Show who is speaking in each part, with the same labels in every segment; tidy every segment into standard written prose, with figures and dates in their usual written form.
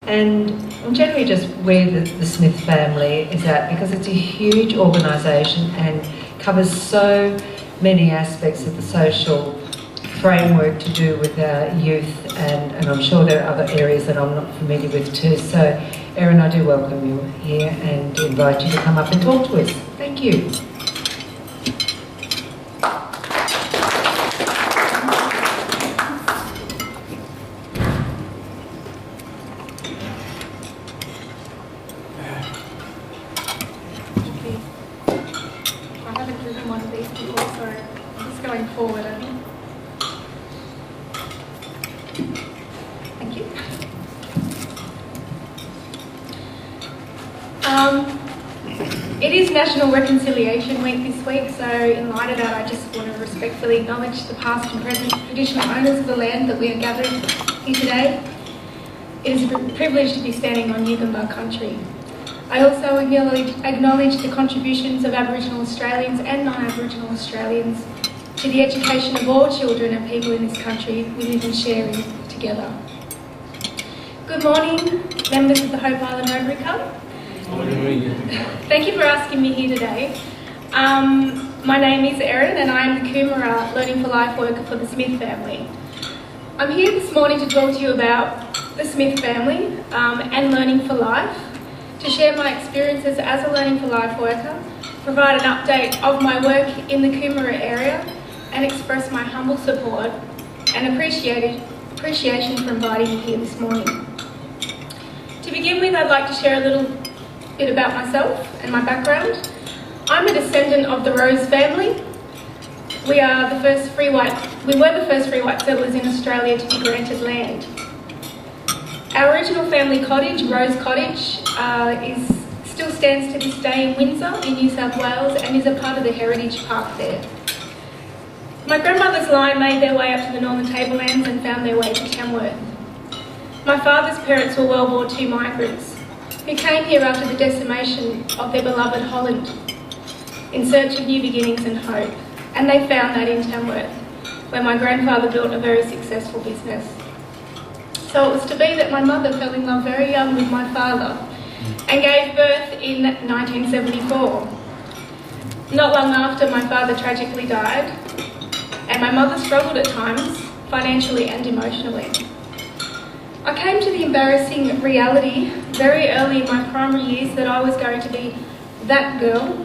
Speaker 1: And I'm generally just where the Smith family is at, because it's a huge organisation and covers so many aspects of the social framework to do with our youth, and I'm sure there are other areas that I'm not familiar with too. So, Erryn, I do welcome you here and invite you to come up and talk to us. Thank you.
Speaker 2: I haven't driven one of these before, so I'm just going forward, I think. Thank you. It is National Reconciliation Week this week, so in light of that I just want to respectfully acknowledge the past and present traditional owners of the land that we are gathered here today. It is a privilege to be standing on Yugambeh country. I also acknowledge the contributions of Aboriginal Australians and non-Aboriginal Australians to the education of all children and people in this country we live and share in together. Good morning, members of the Hope Island Rotary Club. Thank you for asking me here today. My name is Erryn and I am the Coomera Learning for Life worker for the Smith family. I'm here this morning to talk to you about the Smith family and Learning for Life, to share my experiences as a Learning for Life worker, provide an update of my work in the Coomera area, and express my humble support and appreciation for inviting me here this morning. To begin with, I'd like to share a little bit about myself and my background. I'm a descendant of the Rose family. We were the first free white settlers in Australia to be granted land. Our original family cottage, Rose Cottage, still stands to this day in Windsor, in New South Wales, and is a part of the Heritage Park there. My grandmother's line made their way up to the Northern Tablelands and found their way to Tamworth. My father's parents were World War II migrants who came here after the decimation of their beloved Holland in search of new beginnings and hope, and they found that in Tamworth, where my grandfather built a very successful business. So it was to be that my mother fell in love very young with my father and gave birth in 1974. Not long after, my father tragically died, and my mother struggled at times, financially and emotionally. I came to the embarrassing reality very early in my primary years that I was going to be that girl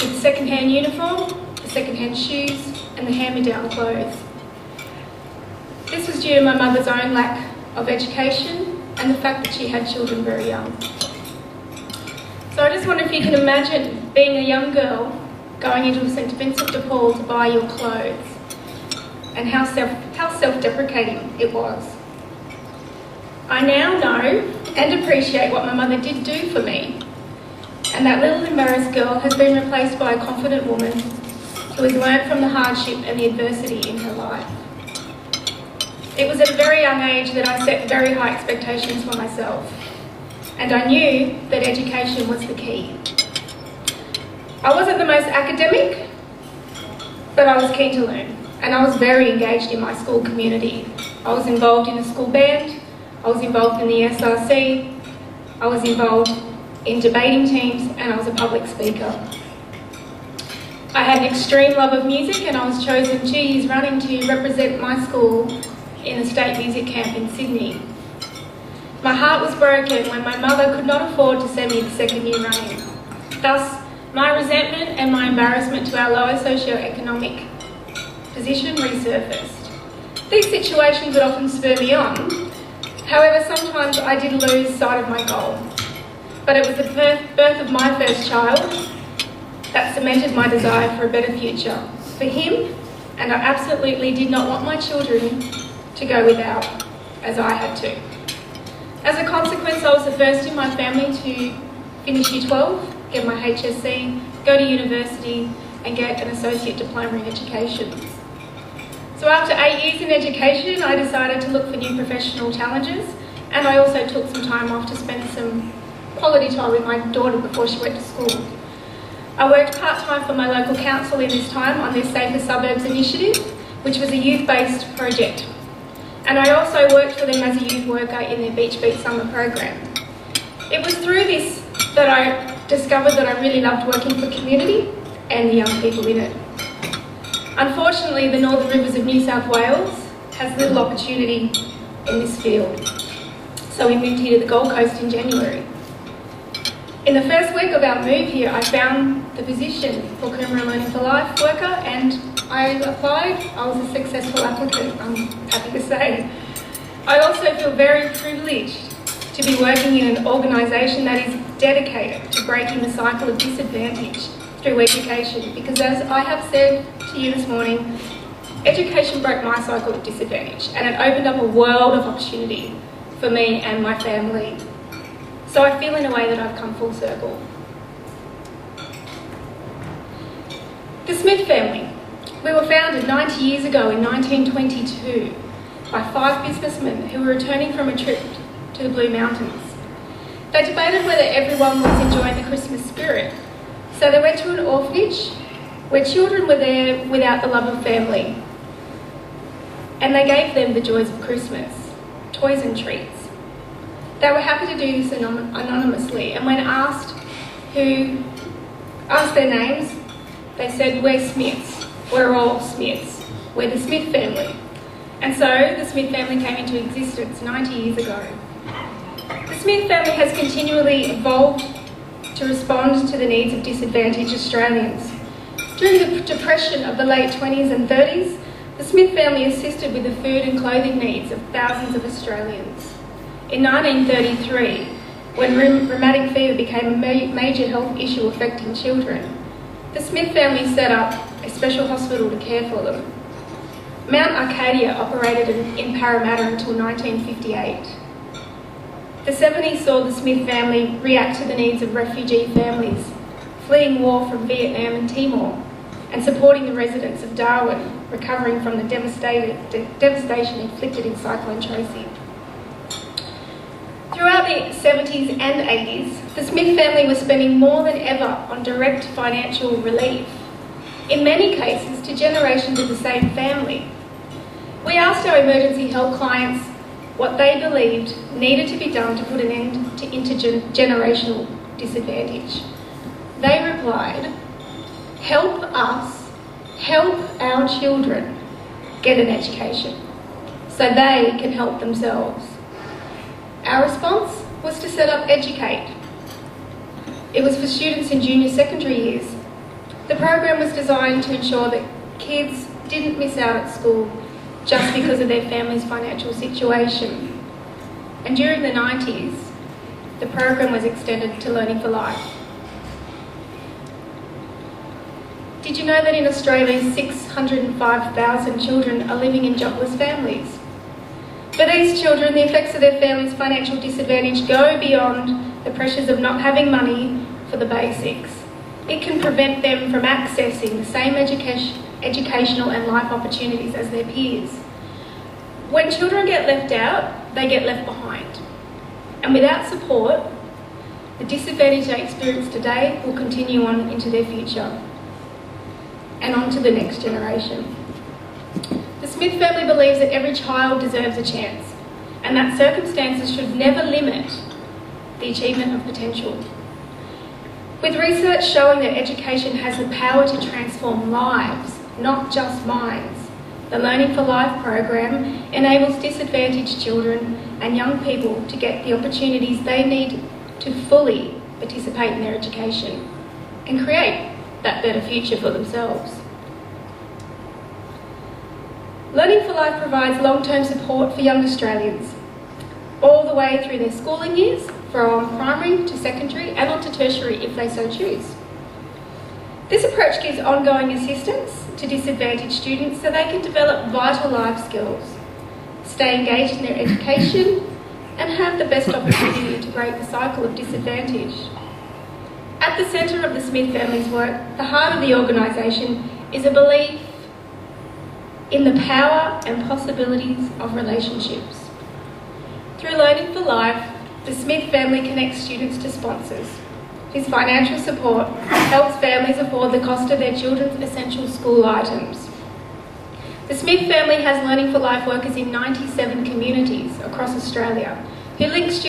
Speaker 2: with second-hand uniform, the second-hand shoes, and the hand-me-down clothes. This was due to my mother's own lack of education and the fact that she had children very young. So I just wonder if you can imagine being a young girl going into St Vincent de Paul to buy your clothes, and how self-deprecating it was. I now know and appreciate what my mother did do for me, and that little embarrassed girl has been replaced by a confident woman who has learned from the hardship and the adversity in her life. It was at a very young age that I set very high expectations for myself, and I knew that education was the key. I wasn't the most academic, but I was keen to learn, and I was very engaged in my school community. I was involved in the school band, I was involved in the SRC, I was involved in debating teams, and I was a public speaker. I had an extreme love of music, and I was chosen 2 years running to represent my school in the state music camp in Sydney. My heart was broken when my mother could not afford to send me the second year running. Thus, my resentment and my embarrassment to our lower socio-economic position resurfaced. These situations would often spur me on. However, sometimes I did lose sight of my goal. But it was the birth of my first child that cemented my desire for a better future for him, and I absolutely did not want my children to go without, as I had to. As a consequence, I was the first in my family to finish Year 12, get my HSC, go to university, and get an associate diploma in education. So after 8 years in education, I decided to look for new professional challenges, and I also took some time off to spend some quality time with my daughter before she went to school. I worked part-time for my local council in this time on their Safer Suburbs initiative, which was a youth-based project. and I also worked for them as a youth worker in their Beach Beat summer program. It was through this that I discovered that I really loved working for community and the young people in it. Unfortunately, the Northern Rivers of New South Wales has little opportunity in this field, so we moved here to the Gold Coast in January. In the first week of our move here, I found the position for Coomera Learning for Life worker, and I applied. I was a successful applicant, I'm happy to say. I also feel very privileged to be working in an organisation that is dedicated to breaking the cycle of disadvantage through education, because as I have said to you this morning, education broke my cycle of disadvantage and it opened up a world of opportunity for me and my family. So I feel in a way that I've come full circle. The Smith family. We were founded 90 years ago in 1922 by 5 businessmen who were returning from a trip to the Blue Mountains. They debated whether everyone was enjoying the Christmas spirit, so they went to an orphanage where children were there without the love of family, and they gave them the joys of Christmas, toys and treats. They were happy to do this anonymously, and when asked their names, they said, "We're Smiths, we're all Smiths, we're the Smith family." And so the Smith family came into existence 90 years ago. The Smith family has continually evolved to respond to the needs of disadvantaged Australians. During the Depression of the late 20s and 30s, the Smith family assisted with the food and clothing needs of thousands of Australians. In 1933, when rheumatic fever became a major health issue affecting children, the Smith family set up a special hospital to care for them. Mount Arcadia operated in Parramatta until 1958. The 70s saw the Smith family react to the needs of refugee families fleeing war from Vietnam and Timor, and supporting the residents of Darwin recovering from the devastation inflicted in Cyclone Tracy. Throughout the 70s and 80s, the Smith family was spending more than ever on direct financial relief, in many cases to generations of the same family. We asked our emergency help clients what they believed needed to be done to put an end to intergenerational disadvantage. They replied, "Help us, help our children get an education so they can help themselves." Our response was to set up Educate. It was for students in junior secondary years. The program was designed to ensure that kids didn't miss out at school just because of their family's financial situation. And during the 90s, the program was extended to Learning for Life. Did you know that in Australia 605,000 children are living in jobless families? For these children, the effects of their family's financial disadvantage go beyond the pressures of not having money for the basics. It can prevent them from accessing the same educational and life opportunities as their peers. When children get left out, they get left behind. And without support, the disadvantage they experience today will continue on into their future and on to the next generation. The Smith family believes that every child deserves a chance, and that circumstances should never limit the achievement of potential. With research showing that education has the power to transform lives, not just minds, the Learning for Life program enables disadvantaged children and young people to get the opportunities they need to fully participate in their education and create that better future for themselves. Learning for Life provides long-term support for young Australians, all the way through their schooling years, from primary to secondary and on to tertiary if they so choose. This approach gives ongoing assistance to disadvantaged students so they can develop vital life skills, stay engaged in their education, and have the best opportunity to break the cycle of disadvantage. At the centre of the Smith family's work, the heart of the organisation is a belief in the power and possibilities of relationships. Through Learning for Life, the Smith family connects students to sponsors, whose financial support helps families afford the cost of their children's essential school items. The Smith family has Learning for Life workers in 97 communities across Australia who link students